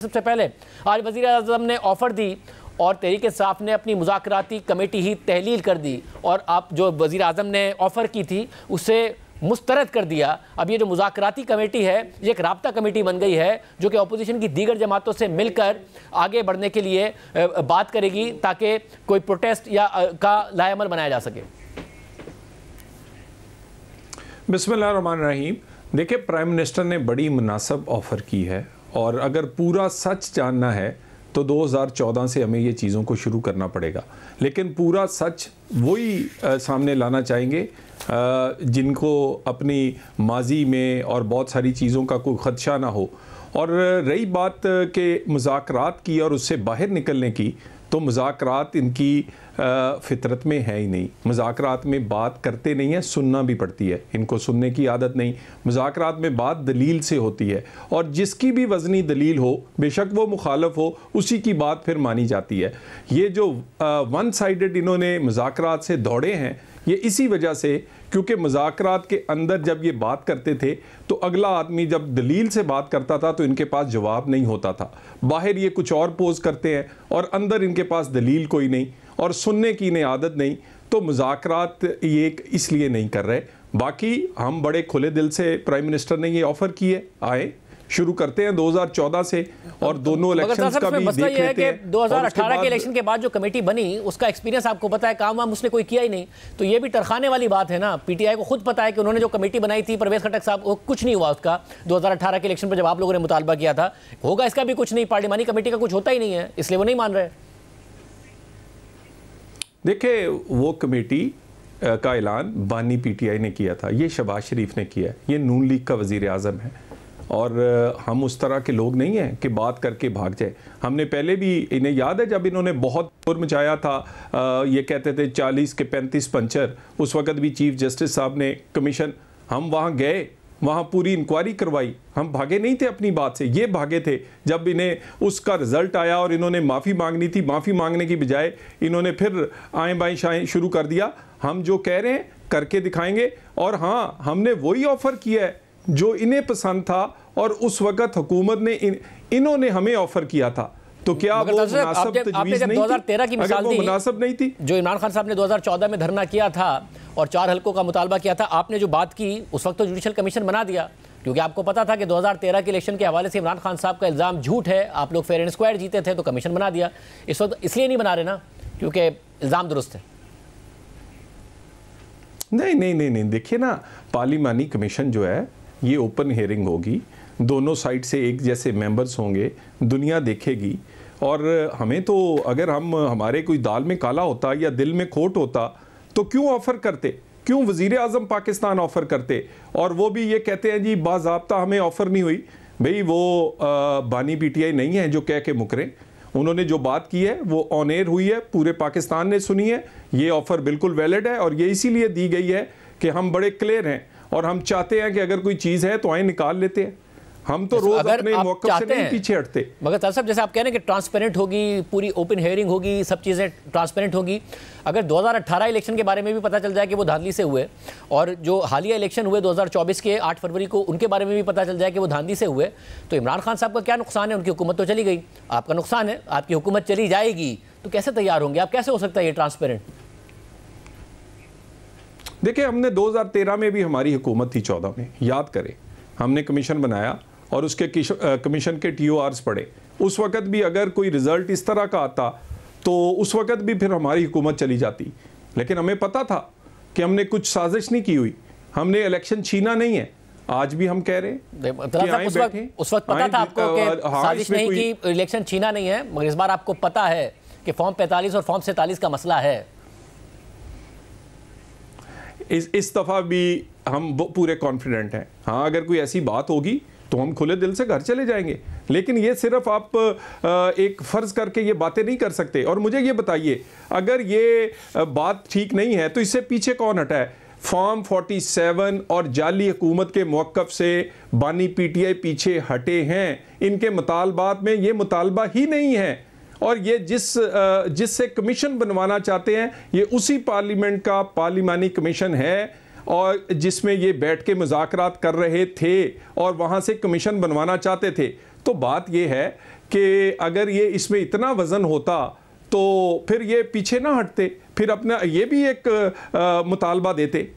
सबसे पहले आज वज़ीर आज़म ने ऑफ़र दी और तहरीक इंसाफ ने अपनी मुज़ाकराती कमेटी ही तहलील कर दी और आप जो वज़ीर आज़म ने ऑफ़र की थी उसे मुस्तरद कर दिया। अब ये जो मुज़ाकराती कमेटी है ये एक राब्ता कमेटी बन गई है जो कि अपोजिशन की दीगर जमातों से मिलकर आगे बढ़ने के लिए बात करेगी ताकि कोई प्रोटेस्ट या का लाएअमल बनाया जा सके। बिस्मिल्लाहिर्रहमानिर्रहीम। देखिए, प्राइम मिनिस्टर ने बड़ी मुनासिब ऑफ़र की है और अगर पूरा सच जानना है तो 2014 से हमें ये चीज़ों को शुरू करना पड़ेगा, लेकिन पूरा सच वही सामने लाना चाहेंगे जिनको अपनी माजी में और बहुत सारी चीज़ों का कोई ख़दशा ना हो। और रही बात के मुज़ाकरात की और उससे बाहर निकलने की, तो मुज़ाकरात इनकी फ़ितरत में है ही नहीं। मुज़ाकरात में बात करते नहीं हैं, सुनना भी पड़ती है, इनको सुनने की आदत नहीं। मुज़ाकरात में बात दलील से होती है और जिसकी भी वज़नी दलील हो, बेशक वो मुखालफ हो, उसी की बात फिर मानी जाती है। ये जो वन साइडेड इन्होंने मुज़ाकरात से दौड़े हैं, ये इसी वजह से, क्योंकि मुज़ाकरात के अंदर जब ये बात करते थे तो अगला आदमी जब दलील से बात करता था तो इनके पास जवाब नहीं होता था। बाहर ये कुछ और पोज करते हैं और अंदर इनके पास दलील कोई नहीं और सुनने की इन्हें आदत नहीं। तो मुज़ाकरात ये इसलिए नहीं कर रहे। बाकी हम बड़े खुले दिल से प्राइम मिनिस्टर ने ये ऑफ़र किए, आए शुरू करते हैं 2014 से और दोनों इलेक्शंस का भी देख लेते हैं। 2018 के इलेक्शन के बाद जो कमेटी बनी उसका एक्सपीरियंस आपको पता है, काम वाम उसने कोई किया ही नहीं, तो ये भी तरखाने वाली बात है ना। पीटीआई को खुद पता है कि उन्होंने जो कमेटी बनाई थी परवेज खटक साहब, वो कुछ नहीं हुआ उसका। 2018 के इलेक्शन पर जब आप लोगों ने मुतालबा किया था, होगा इसका भी कुछ नहीं, पार्लिमानी कमेटी का कुछ होता ही नहीं है, इसलिए वो नहीं मान रहे। देखिए, वो कमेटी का ऐलान बानी पीटीआई ने किया था, ये शहबाज शरीफ ने किया है, ये नून लीग का वज़ीर आज़म है और हम उस तरह के लोग नहीं हैं कि बात करके भाग जाए। हमने पहले भी, इन्हें याद है जब इन्होंने बहुत शोर मचाया था, ये कहते थे 40 के 35 पंचर, उस वक़्त भी चीफ जस्टिस साहब ने कमीशन, हम वहाँ गए, वहाँ पूरी इंक्वायरी करवाई, हम भागे नहीं थे अपनी बात से, ये भागे थे जब इन्हें उसका रिज़ल्ट आया और इन्होंने माफ़ी मांगनी थी। माफ़ी मांगने की बजाय इन्होंने फिर आए बाएँ शाएँ शुरू कर दिया। हम जो कह रहे हैं करके दिखाएंगे और हाँ, हमने वही ऑफ़र किया है जो इन्हें पसंद था और उस वक़्त हुकूमत ने इन्होंने हमें ऑफ़र किया था। तो क्या वो मुनासिब तजवीज़ नहीं थी? 2013 की मिसाल दी, मुनासिब नहीं थी, जो इमरान खान साहब ने 2014 में धरना किया था और 4 हल्कों का मुतालबा किया था, आपने जो बात की उस वक्त तो जुडिशल कमीशन बना दिया, क्योंकि आपको पता था कि 2013 के इलेक्शन के हवाले से इमरान खान साहब का इल्ज़ाम झूठ है, आप लोग फेयर एंड स्क्वायर जीते थे, तो कमीशन बना दिया। इस वक्त इसलिए नहीं बना रहे ना क्योंकि इल्ज़ाम दुरुस्त है। नहीं, देखिए ना, पार्लिमानी कमीशन जो है ये ओपन हियरिंग होगी, दोनों साइड से एक जैसे मेंबर्स होंगे, दुनिया देखेगी। और हमें तो, अगर हम हमारे कोई दाल में काला होता या दिल में खोट होता तो क्यों ऑफ़र करते, क्यों वज़ीर आज़म पाकिस्तान ऑफ़र करते? और वो भी ये कहते हैं जी बाज़ाब्ता हमें ऑफ़र नहीं हुई। भाई वो बानी पीटीआई नहीं है जो कह के मुकरें, उन्होंने जो बात की है वो ऑन एयर हुई है, पूरे पाकिस्तान ने सुनी है, ये ऑफ़र बिल्कुल वैलिड है और ये इसीलिए दी गई है कि हम बड़े क्लियर हैं और हम चाहते हैं कि अगर कोई चीज़ है तो आए निकाल लेते हैं। हम तो रोज अपने मौक़िफ़ से नहीं पीछे हटते। मगर तार साहब, जैसे आप कह रहे हैं कि ट्रांसपेरेंट होगी, पूरी ओपन हियरिंग होगी, सब चीज़ें ट्रांसपेरेंट होगी, अगर 2018 इलेक्शन के बारे में भी पता चल जाए कि वो धांधली से हुए और जो हालिया इलेक्शन हुए 2024 के 8 फरवरी को, उनके बारे में भी पता चल जाए कि वो धांधली से हुए, तो इमरान खान साहब का क्या नुकसान है? उनकी हुकूमत तो चली गई, आपका नुकसान है, आपकी हुकूमत चली जाएगी, तो कैसे तैयार होंगे आप? कैसे हो सकता है ये ट्रांसपेरेंट? देखिए, हमने 2013 में भी हमारी हुकूमत थी, 14 में, याद करें, हमने कमीशन बनाया और उसके कमीशन के TORs पढ़े। उस वक़्त भी अगर कोई रिज़ल्ट इस तरह का आता तो उस वक़्त भी फिर हमारी हुकूमत चली जाती, लेकिन हमें पता था कि हमने कुछ साजिश नहीं की हुई, हमने इलेक्शन छीना नहीं है। आज भी हम कह रहे हैं उस वक्त पता था आपको कि साजिश नहीं की, इलेक्शन छीना नहीं है, मगर इस बार आपको पता है कि फॉर्म 45 और फॉर्म 47 का मसला है। इस दफ़ा भी हम पूरे कॉन्फिडेंट हैं। हाँ, अगर कोई ऐसी बात होगी तो हम खुले दिल से घर चले जाएंगे, लेकिन ये सिर्फ आप एक फ़र्ज़ करके ये बातें नहीं कर सकते। और मुझे ये बताइए, अगर ये बात ठीक नहीं है तो इससे पीछे कौन हटा है? फॉर्म 47 और जाली हुकूमत के मौक़िफ़ से बानी पीटीआई पीछे हटे हैं। इनके मुतालबात में ये मुतालबा ही नहीं है और ये जिससे कमीशन बनवाना चाहते हैं ये उसी पार्लियामेंट का पार्लिमानी कमीशन है और जिसमें ये बैठ के मुज़ाकरात कर रहे थे और वहाँ से कमीशन बनवाना चाहते थे। तो बात ये है कि अगर ये इसमें इतना वज़न होता तो फिर ये पीछे ना हटते, फिर अपना ये भी एक मुतालबा देते